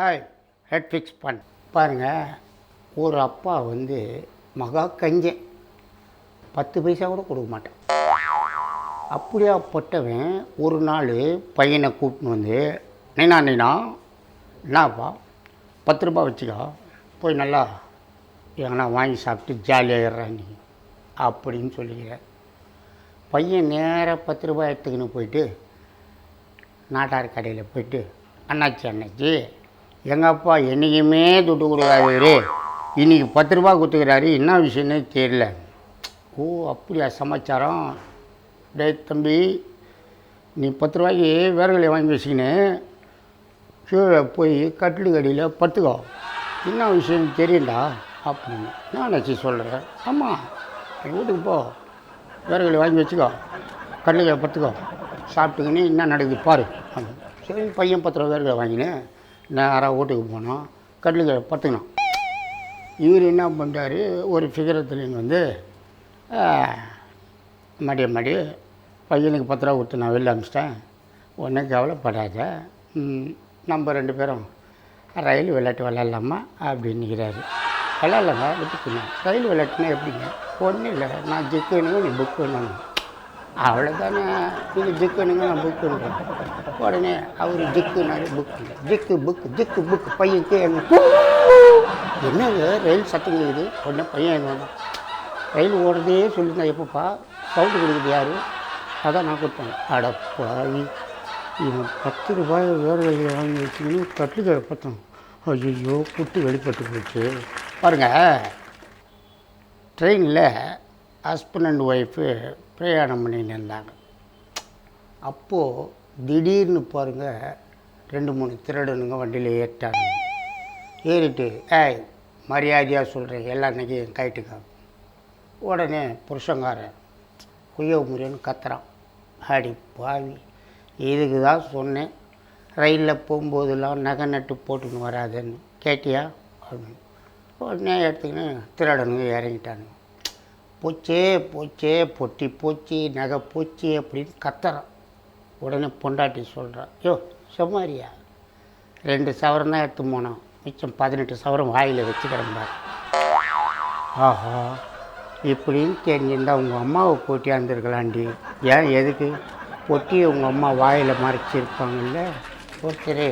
Hi head fix பண்ண பாருங்கள். ஒரு அப்பா மகா கஞ்சன், 10 பைசா கூட கொடுக்க மாட்டேன். அப்படியாப்பட்டவன் ஒரு நாள் பையனை கூப்பிட்டு நைனா என்னப்பா 10 ரூபா வச்சுக்கோ, போய் நல்லா எங்கன்னா வாங்கி சாப்பிட்டு ஜாலியாகிடுறா நீ அப்படின்னு சொல்லிக்கிறேன். பையன் நேராக 10 ரூபா எடுத்துக்கின்னு போயிட்டு நாட்டார் கடையில் போயிட்டு, அண்ணாச்சி எங்கள் அப்பா என்றைக்குமே துட்டு கொடுக்காதவரு இன்றைக்கி 10 ரூபா கொடுத்துக்கிறாரு, என்ன விஷயம்னு தெரியல. ஓ அப்படியா சமாச்சாரம்? டே தம்பி, நீ 10 ரூபாய்க்கு வேர்களை வாங்கி வச்சுக்கின்னு கீழே போய் கட்டில் கடியில் படுத்துக்கோ, என்ன விஷயம்னு தெரியும்டா அப்படின்னு. என்னாச்சு சொல்கிறேன்? ஆமாம், எங்கள் வீட்டுக்கு போ, வேர்களை வாங்கி வச்சுக்கோ, கட்டில் படுத்துக்கோ, சாப்பிட்டுக்கின்னு என்ன நடக்குது பாரு. சரி பையன் 10 ரூபா வேர்களை வாங்கினேன், நேராக வீட்டுக்கு போனோம், கட்டில் படுத்துக்கணும். இவர் என்ன பண்ணுறாரு, ஒரு ஃபிகரத்துலேருந்து மடி பையனுக்கு 10 ரூபா கொடுத்து நான் வெளில அனுப்பிச்சிட்டேன், ஒன்றும் கவலைப்படாத, நம்ம 2 பேரும் ரயில் விளையாட்டு விளையாடலாமா அப்படின்னுக்கிறாரு. விளையாடலாங்க விட்டுக்குங்க, ரயில் விளையாட்டுனா எப்படிங்க? ஒன்றும் இல்லை, நான் ஜிக்குனுங்க நீ புக்குன்னு, அவ்வளோதானே. நீங்கள் ஜிக்குனுங்க நான் புக்குன்றேன். உடனே அவர் ஜிக்குனாரு புக்கு, ஜிக்கு புக்கு பையனுக்கு என்னங்க ரயில் சத்தம் கேட்குது. உடனே பையன் என்ன ரயில் ஓடுறதே சொல்லியிருந்தா எப்பப்பா சவுண்டு கொடுக்குது யார்? அதான் நான் கொடுத்தேன். அடப்பாவி, இவன் 10 ரூபாய் வேறு வழியை வாங்கி வச்சுக்கின்னு கட்டில் பார்த்தோம். ஐயோ குட்டி வெளிப்பட்டு போச்சு பாருங்கள். ட்ரெயினில் ஹஸ்பண்ட் அண்ட் ஒய்ஃபு பிரயாணம் பண்ணின்னு இருந்தாங்க. அப்போது திடீர்னு பாருங்கள் 2-3 திருடனுங்க வண்டியில் ஏறிட்டாங்க. ஏறிட்டு மரியாதையாக சொல்கிறேன் எல்லாம் இன்றைக்கி கைட்டுக்கா. உடனே புருஷங்காரன் குய்ய முறைன்னு கத்துறான். அடி பாவி, இதுக்கு தான் சொன்னேன் ரயிலில் போகும்போதெல்லாம் நகை நட்டு போட்டுன்னு வராதுன்னு, கேட்டியா அப்படின்னு. உடனே எடுத்துக்கின்னு திருடனுங்க இறங்கிட்டானுங்க. போச்சே பொட்டி போச்சு, நகை போச்சு அப்படின்னு கத்துறான். உடனே பொண்டாட்டி சொல்கிறான், யோ செம்மாரியா, 2 சவரம் தான் எடுத்து போனோம், மிச்சம் 18 சவரம் வாயில் வச்சுக்கிறேன் பாரு. ஆஹா, இப்படின்னு தெரிஞ்சிருந்தால் உங்கள் அம்மாவை போட்டியாந்துருக்கலாண்டி. ஏன் எதுக்கு பொட்டியை உங்கள் அம்மா வாயில் மறைச்சிருப்பாங்கல்ல. ஒருத்தர்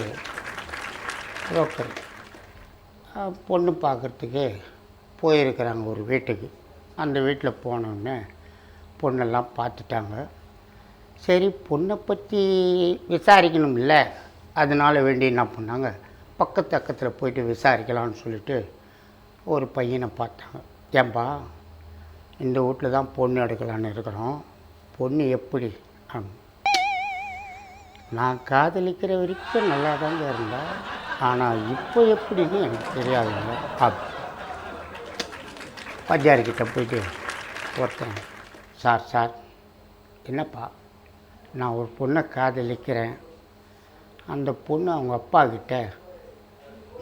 புரோக்கர் பொண்ணு பார்க்குறதுக்கு போயிருக்கிறாங்க ஒரு வீட்டுக்கு. அந்த வீட்டில் போனோடனே பொண்ணெல்லாம் பார்த்துட்டாங்க. சரி பொண்ணை பற்றி விசாரிக்கணும்ல, அதனால் வேண்டி என்ன பண்ணாங்க, பக்கத்தில் போயிட்டு விசாரிக்கலாம்னு சொல்லிட்டு ஒரு பையனை பார்த்தாங்க. ஏன்பா இந்த வீட்டில் தான் பொண்ணு எடுக்கலான்னு இருக்கிறோம், பொண்ணு எப்படி? நான் காதலிக்கிற வரைக்கும் நல்லா தாங்க இருந்தேன், ஆனால் இப்போ எப்படின்னு எனக்கு தெரியாதுங்க. பஜார்கிட்ட போயிட்டு ஒருத்தன், சார் என்னப்பா, நான் ஒரு பொண்ணை காதலிக்கிறேன், அந்த பொண்ணு அவங்க அப்பா கிட்ட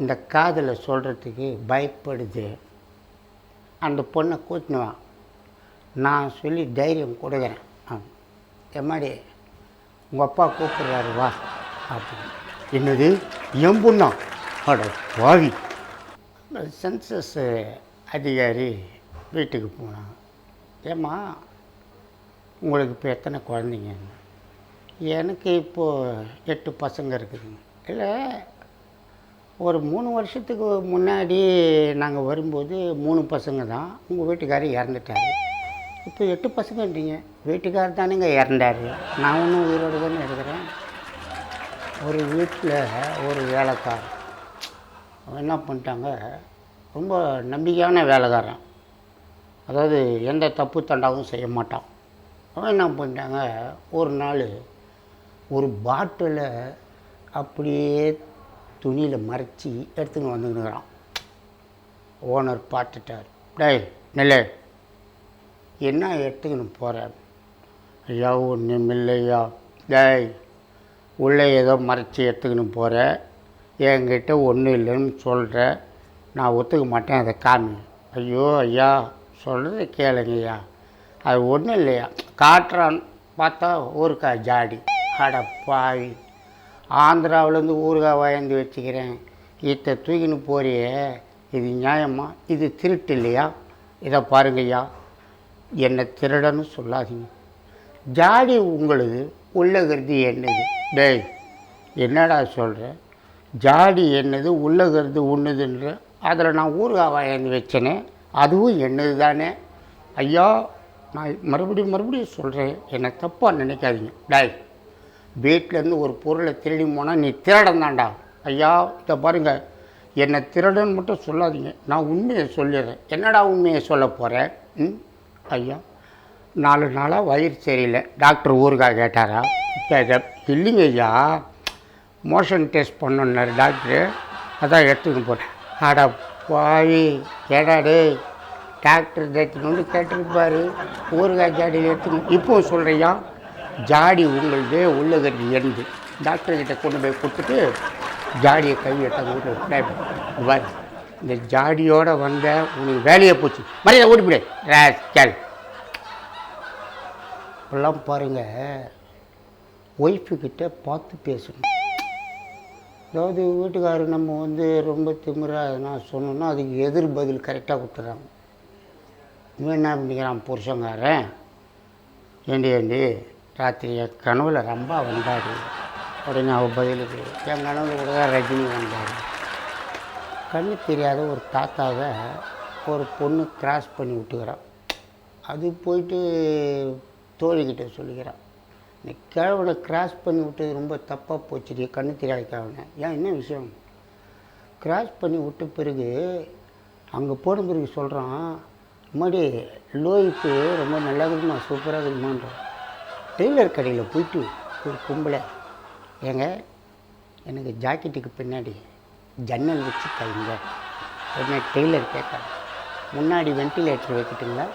இந்த காதலை சொல்கிறதுக்கு பயப்படுது, அந்த பொண்ணை கூட்டினுவான், நான் சொல்லி தைரியம் கொடுக்குறேன். எம்மாடி உங்கள் அப்பா கூப்பிட்றாரு வா அப்படின்னு. என்னது என் பொண்ணா? அட பாவி. சென்சஸ் அதிகாரி வீட்டுக்கு போனாங்க. ஏம்மா உங்களுக்கு இப்போ எத்தனை குழந்தைங்க? எனக்கு இப்போது 8 பசங்க இருக்குதுங்க. இல்லை, ஒரு 3 வருஷத்துக்கு முன்னாடி நாங்கள் வரும்போது 3 பசங்க தான், உங்கள் வீட்டுக்காரர் இறந்துட்டார். இப்போ 8 பசங்கன்றீங்க, வீட்டுக்காரர் தானேங்க இறந்தார், நான் ஒன்றும் உயிரோடு தானே இருக்கிறேன். ஒரு வீட்டில் ஒரு வேலைக்காரன் அவன் என்ன பண்ணிட்டாங்க, ரொம்ப நம்பிக்கையான வேலைக்காரன், அதாவது எந்த தப்பு தண்டாவும் செய்ய மாட்டான். அவன் என்ன பண்ணிட்டாங்க, ஒரு நாள் ஒரு பாட்டிலை அப்படியே துணியில் மறைச்சி எடுத்துன்னு வந்துக்கிறான். ஓனர் பார்த்துட்டார். டேய் நெல்லை, என்ன எடுத்துக்கின்னு போகிற? ஐயா ஒன்றும் இல்லையா. டேய் உள்ளே ஏதோ மறைச்சி எடுத்துக்கின்னு போகிற, என்கிட்ட ஒன்றும் இல்லைன்னு சொல்கிற, நான் ஒத்துக்க மாட்டேன், அதை காமி. ஐயோ ஐயா சொல்கிறது கேளுங்கய்யா, அது ஒன்றும் இல்லையா. காட்டுறான்னு பார்த்தா ஊறுகாய் ஜாடி. அட பாவி, ஆந்திராவிலேருந்து ஊறுகாய் வாங்கி வச்சுக்கிறேன், இதை தூக்கின்னு போறியே, இது நியாயமா? இது திருட்டு இல்லையா? இதை பாருங்கய்யா, என்னை திருடன்னு சொல்லாதீங்க. ஜாடி உங்களுது, உள்ளகிறது என்னது? டேய், என்னடா சொல்கிற? ஜாடி என்னது, உள்ளகிறது ஒன்றுதுன்ற, அதில் நான் ஊறுகாய் வாங்கி வச்சேனே, அதுவும் என்னது தானே? ஐயா, நான் மறுபடியும் சொல்கிறேன், என்னை தப்பாக நினைக்காதீங்க. டேய், வீட்டிலேருந்து ஒரு பொருளை திருடி போனால் நீ திருடன் தான்டா. ஐயா, இதை பாருங்கள், என்னை திருடன்னு மட்டும் சொல்லாதீங்க, நான் உண்மையை சொல்லிடுறேன். என்னடா உண்மையை சொல்ல போகிறேன்? ஐயா, 4 நாளாக வயிறு சரியில்லை, டாக்டர் ஊறுகாய் கேட்டாரா? இல்லைங்க ஐயா, மோஷன் டெஸ்ட் பண்ணணுன்னாரு டாக்டரு, அதான் எடுத்துக்கிட்டு போகிறேன். ஆடா பாவி, கேடாடே, டாக்டர் எடுத்துன்னு கேட்டிருப்பார், ஊறுகாய் ஜாடியில் எடுத்துக்கணும். இப்போது சொல்கிறியா, ஜாடி உங்களுது, உள்ளகிறது எண்டு. டாக்டர்கிட்ட கொண்டு போய் கொடுத்துட்டு ஜாடியை கைவிட்ட வீட்டு இந்த ஜாடியோடு வந்த உனக்கு வேலையை போச்சு, மரியாதை ஓடிப்பிடு கேள். இப்பெல்லாம் பாருங்கள், ஒய்ஃபுக்கிட்ட பார்த்து பேசணும். அதாவது வீட்டுக்காரர் நம்ம ரொம்ப திமிராக எதுனா சொன்னோன்னா அதுக்கு எதிர் பதில் கரெக்டாக கொடுத்துட்றாங்க. இவன் என்ன பண்ணிக்கிறான் புருஷங்காரன், ஏண்டி ராத்திரி என் கனவுல ரொம்ப வந்தார். உடனே அவள் பதிலுக்கு, என் கனவுல கூட தான் ரஜினி வந்தார். கண்ணு தெரியாத ஒரு தாத்தாவை ஒரு பொண்ணு கிராஸ் பண்ணி விட்டுக்கிறான். அது போயிட்டு தோழிக்கிட்ட சொல்லிக்கிறான், இந்த கிழவனை கிராஸ் பண்ணி விட்டது ரொம்ப தப்பாக போச்சுடி, கண்ணு தெரியாத கிழவனை. ஏன், என்ன விஷயம்? கிராஸ் பண்ணி விட்ட பிறகு அங்கே போன பிறகு சொல்கிறான், முன்னாடி லோய்க்கு ரொம்ப நல்லா இருக்குமா, சூப்பராக இருக்குமான்றான். டெய்லர் கடையில் போயிட்டு ஒரு கும்பலை, ஏங்க எனக்கு ஜாக்கெட்டுக்கு பின்னாடி ஜன்னல் வச்சு தைங்க. உடனே டெய்லர் கேட்டார், முன்னாடி வென்டிலேட்டர் வைக்கட்டுங்களா?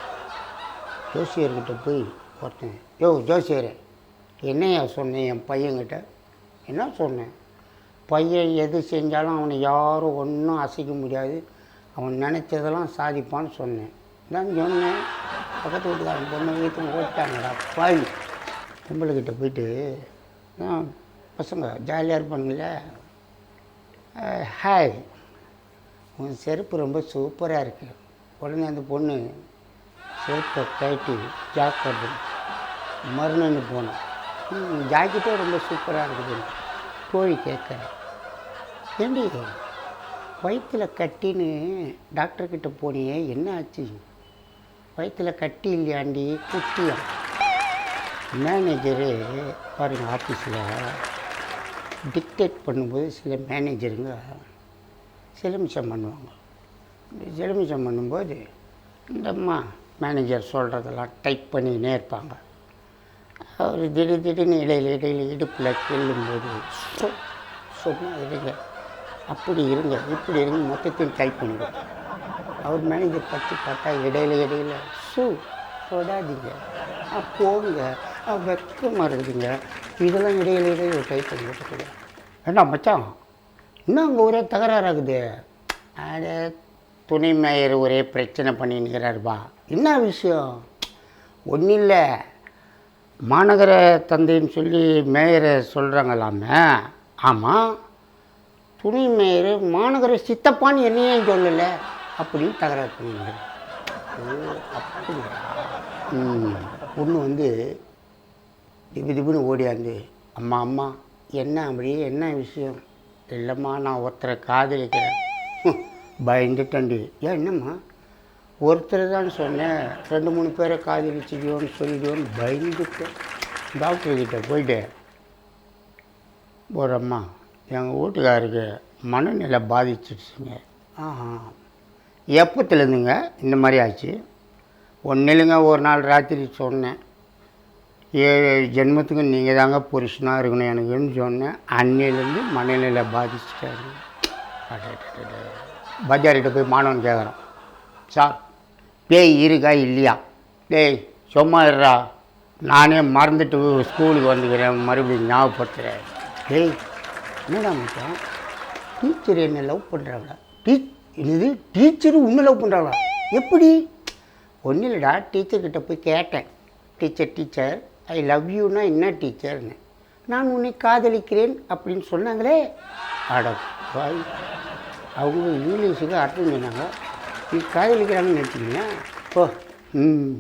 ஜோசியர்கிட்ட போய் ஒருத்தன், யோ ஜோசியர், என்னையா சொன்னேன் என் பையன்கிட்ட? என்ன சொன்னேன்? பையன் எது செஞ்சாலும் அவனை யாரும் ஒன்றும் அசைக்க முடியாது, அவன் நினச்சதெல்லாம் சாதிப்பான்னு சொன்னேன். நான் சொன்னேன், பக்கத்து வீட்டுக்காரன் பொண்ணு வீட்டு ஓட்டாங்கடா பாய். கும்பலுக்கிட்ட போயிட்டு, பசங்க ஜாலியாக இருப்பானுங்களே, ஹாய், உன் செருப்பு ரொம்ப சூப்பராக இருக்குது. உடனே அந்த பொண்ணு செருப்பை கட்டி ஜாக்கெட்டு மறுநாள் போனேன், ஜாக்கெட்டே ரொம்ப சூப்பராக இருக்குது. கோழி கேட்குறேன், ஏண்டி வயிற்றில் கட்டின்னு டாக்டர்கிட்ட போனியே, என்ன ஆச்சு? வயிற்றில் கட்டி இல்லையாண்டி, குட்டியா? மேனேஜரு பாருங்கள், ஆஃபீஸில் டிக்டேட் பண்ணும்போது சில மேனேஜருங்க சிலமிஷம் பண்ணுவாங்க. சிலமிஷம் பண்ணும்போது இந்த அம்மா மேனேஜர் சொல்கிறதெல்லாம் டைப் பண்ணிக்கினே இருப்பாங்க. அவர் திடீர்னு இடையில இடுப்பில் கிள்ளும்போது சும்மா இருங்க, அப்படி இருங்க, இப்படி இருங்க, மொத்தத்தையும் டைப் பண்ணிவிடும். அவர் மேனேஜர் பற்றி பார்த்தா இடையில சொடாதீங்க, போங்க, வெக்கமாக இருக்குதுங்க, இதெல்லாம் இடையில டைப் பண்ணி விட்டுக்கூட. ஏண்டா மச்சான், இன்னும் அங்கே ஒரே தகராறாகுது. அட துணை மேயர் ஒரே பிரச்சனை பண்ணின்னுக்கிறாருப்பா. என்ன விஷயம்? ஒன்றும் இல்லை, மாநகர தந்தைன்னு சொல்லி மேயரை சொல்கிறாங்களாமே. ஆமாம், துணை மேயர் மாநகர சித்தப்பான்னு என்னையே சொல்லலை அப்படின்னு தகராறு பண்ணிக்கிறேன். ஓ அப்படியா? பொண்ணு திபுன்னு ஓடியாந்து, அம்மா என்ன அப்படி, என்ன விஷயம்? இல்லைம்மா, நான் ஒருத்தரை காதலிக்கிறேன். பயந்துட்டண்டி. ஏன், என்னம்மா? ஒருத்தர் தான் சொன்னேன், 2-3 பேரை காதலிச்சிடுவோன்னு சொல்லிடுவோன்னு பயந்துட்டேன். டாக்டர்கிட்ட போயிட்டு, ஒரு அம்மா, எங்கள் வீட்டுக்காருக்கு மனநிலை பாதிச்சிடுச்சுங்க. எப்போத்துலேருந்துங்க இந்த மாதிரி ஆச்சு? ஒன்றும் இல்லைங்க, ஒரு நாள் ராத்திரி சொன்னேன், 7 ஜென்மத்துக்கு நீங்கள் தாங்க புருஷனாக இருக்கணும் எனக்குன்னு சொன்னேன். அன்னையிலேருந்து மனநிலை பாதிச்சிட்டாரு. பஜார்கிட்ட போய் மாணவன் கேட்குறான், சார் பேய் இருக்கா இல்லையா? டேய் சும்மா இருறா, நானே மறந்துட்டு ஸ்கூலுக்கு வந்துக்கிறேன், மறுபடியும் ஞாபகப்படுத்துகிறேன். டேய் என்னடா மச்சான், டீச்சர் என்னை லவ் பண்ணுறாங்களா? இது டீச்சரு உன்னை லவ் பண்ணுறாங்களா? எப்படி? ஒன்றும் இல்லைடா, டீச்சர்கிட்ட போய் கேட்டேன், டீச்சர் ஐ லவ் யூனா என்ன டீச்சர்னு. நான் உன்னை காதலிக்கிறேன் அப்படின்னு சொன்னாங்களே. அட பாய், அவங்க இங்கிலீஷுக்கு அர்த்தம் சொன்னாங்க. நீ காதலிக்கிறாங்கன்னு நினச்சிக்கிங்க. ஓ ம்